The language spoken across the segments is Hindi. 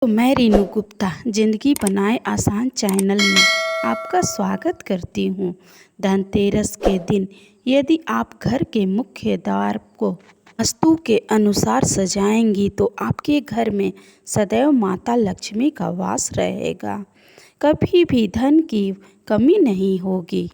तो मैं रीनू गुप्ता ज़िंदगी बनाए आसान चैनल में आपका स्वागत करती हूँ। धनतेरस के दिन यदि आप घर के मुख्य द्वार को वास्तु के अनुसार सजाएंगी तो आपके घर में सदैव माता लक्ष्मी का वास रहेगा। कभी भी धन की कमी नहीं होगी।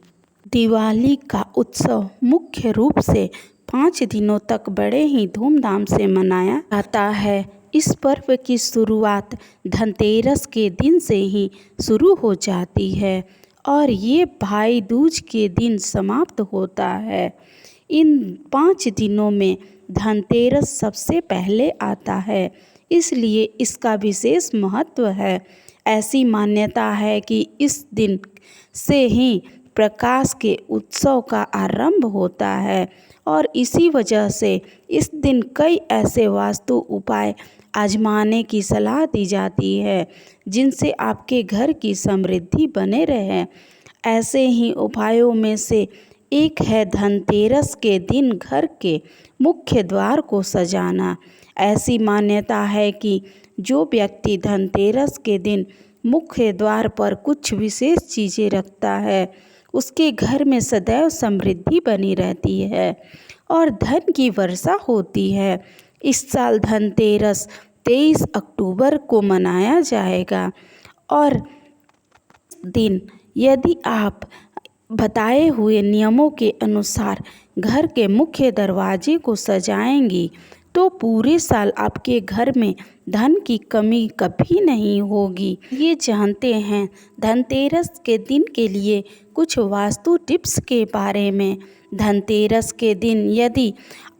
दिवाली का उत्सव मुख्य रूप से 5 दिनों तक बड़े ही धूमधाम से मनाया जाता है। इस पर्व की शुरुआत धनतेरस के दिन से ही शुरू हो जाती है और ये भाई दूज के दिन समाप्त होता है। इन 5 दिनों में धनतेरस सबसे पहले आता है, इसलिए इसका विशेष महत्व है। ऐसी मान्यता है कि इस दिन से ही प्रकाश के उत्सव का आरंभ होता है और इसी वजह से इस दिन कई ऐसे वास्तु उपाय आजमाने की सलाह दी जाती है जिनसे आपके घर की समृद्धि बने रहे। ऐसे ही उपायों में से एक है धनतेरस के दिन घर के मुख्य द्वार को सजाना। ऐसी मान्यता है कि जो व्यक्ति धनतेरस के दिन मुख्य द्वार पर कुछ विशेष चीज़ें रखता है उसके घर में सदैव समृद्धि बनी रहती है और धन की वर्षा होती है। इस साल धनतेरस 23 अक्टूबर को मनाया जाएगा और दिन यदि आप बताए हुए नियमों के अनुसार घर के मुख्य दरवाजे को सजाएंगी तो पूरे साल आपके घर में धन की कमी कभी नहीं होगी। ये जानते हैं धनतेरस के दिन के लिए कुछ वास्तु टिप्स के बारे में। धनतेरस के दिन यदि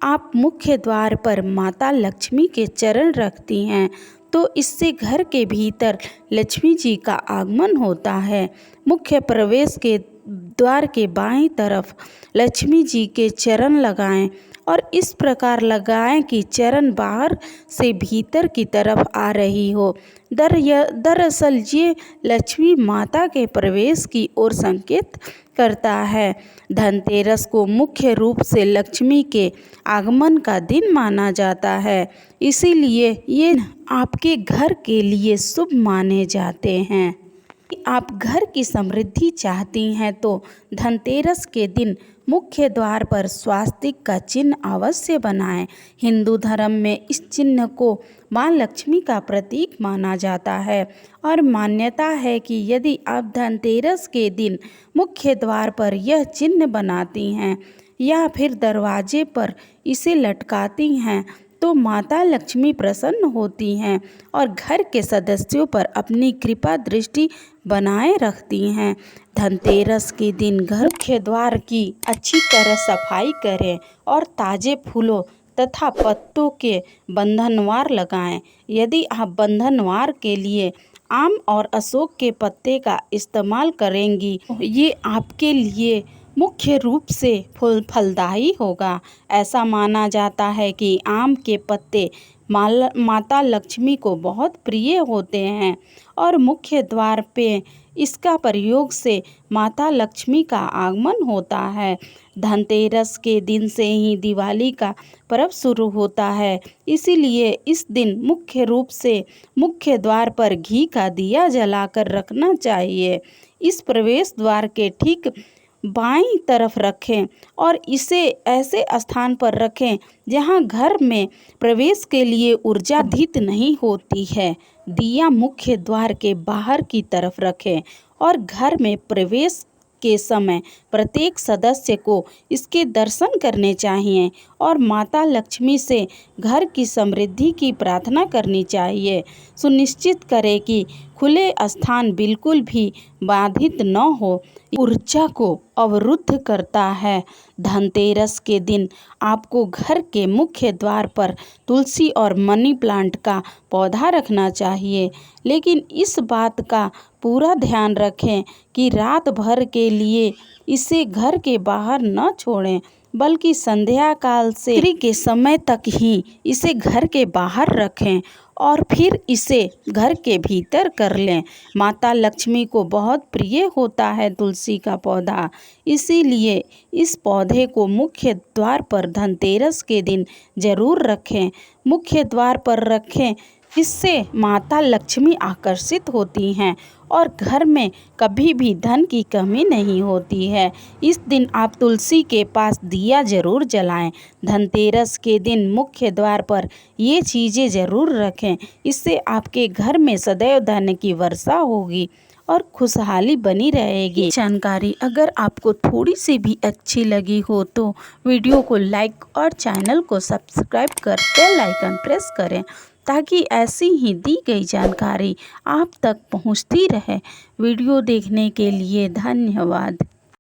आप मुख्य द्वार पर माता लक्ष्मी के चरण रखती हैं तो इससे घर के भीतर लक्ष्मी जी का आगमन होता है। मुख्य प्रवेश के द्वार के बाईं तरफ लक्ष्मी जी के चरण लगाएं और इस प्रकार लगाएं कि चरण बाहर से भीतर की तरफ आ रही हो। दरअसल ये लक्ष्मी माता के प्रवेश की ओर संकेत करता है। धनतेरस को मुख्य रूप से लक्ष्मी के आगमन का दिन माना जाता है, इसीलिए ये आपके घर के लिए शुभ माने जाते हैं। आप घर की समृद्धि चाहती हैं तो धनतेरस के दिन मुख्य द्वार पर स्वास्तिक का चिन्ह अवश्य बनाएं। हिंदू धर्म में इस चिन्ह को मां लक्ष्मी का प्रतीक माना जाता है और मान्यता है कि यदि आप धनतेरस के दिन मुख्य द्वार पर यह चिन्ह बनाती हैं या फिर दरवाजे पर इसे लटकाती हैं तो माता लक्ष्मी प्रसन्न होती हैं और घर के सदस्यों पर अपनी कृपा दृष्टि बनाए रखती हैं। धनतेरस के दिन घर मुख्य द्वार की अच्छी तरह सफाई करें और ताज़े फूलों तथा पत्तों के बंधनवार लगाएं। यदि आप बंधनवार के लिए आम और अशोक के पत्ते का इस्तेमाल करेंगी ये आपके लिए मुख्य रूप से फलदायी होगा। ऐसा माना जाता है कि आम के पत्ते माता लक्ष्मी को बहुत प्रिय होते हैं और मुख्य द्वार पे इसका प्रयोग से माता लक्ष्मी का आगमन होता है। धनतेरस के दिन से ही दिवाली का पर्व शुरू होता है, इसीलिए इस दिन मुख्य रूप से मुख्य द्वार पर घी का दिया जलाकर रखना चाहिए। इस प्रवेश द्वार के ठीक बाईं तरफ रखें और इसे ऐसे स्थान पर रखें जहां घर में प्रवेश के लिए ऊर्जा अधित नहीं होती है। दिया मुख्य द्वार के बाहर की तरफ रखें और घर में प्रवेश के समय प्रत्येक सदस्य को इसके दर्शन करने चाहिए और माता लक्ष्मी से घर की समृद्धि की प्रार्थना करनी चाहिए। सुनिश्चित करें कि खुले स्थान बिल्कुल भी बाधित न हो, ऊर्जा को अवरुद्ध करता है। धनतेरस के दिन आपको घर के मुख्य द्वार पर तुलसी और मनी प्लांट का पौधा रखना चाहिए, लेकिन इस बात का पूरा ध्यान रखें कि रात भर के लिए इसे घर के बाहर न छोड़ें, बल्कि संध्या काल से रात्रि के समय तक ही इसे घर के बाहर रखें और फिर इसे घर के भीतर कर लें। माता लक्ष्मी को बहुत प्रिय होता है तुलसी का पौधा, इसीलिए इस पौधे को मुख्य द्वार पर धनतेरस के दिन जरूर रखें। मुख्य द्वार पर रखें इससे माता लक्ष्मी आकर्षित होती हैं और घर में कभी भी धन की कमी नहीं होती है। इस दिन आप तुलसी के पास दिया जरूर जलाएं। धनतेरस के दिन मुख्य द्वार पर ये चीज़ें ज़रूर रखें। इससे आपके घर में सदैव धन की वर्षा होगी और खुशहाली बनी रहेगी। जानकारी अगर आपको थोड़ी सी भी अच्छी लगी हो तो वीडियो को लाइक और चैनल को सब्सक्राइब कर बेल आइकन प्रेस करें, ताकि ऐसी ही दी गई जानकारी आप तक पहुंचती रहे। वीडियो देखने के लिए धन्यवाद।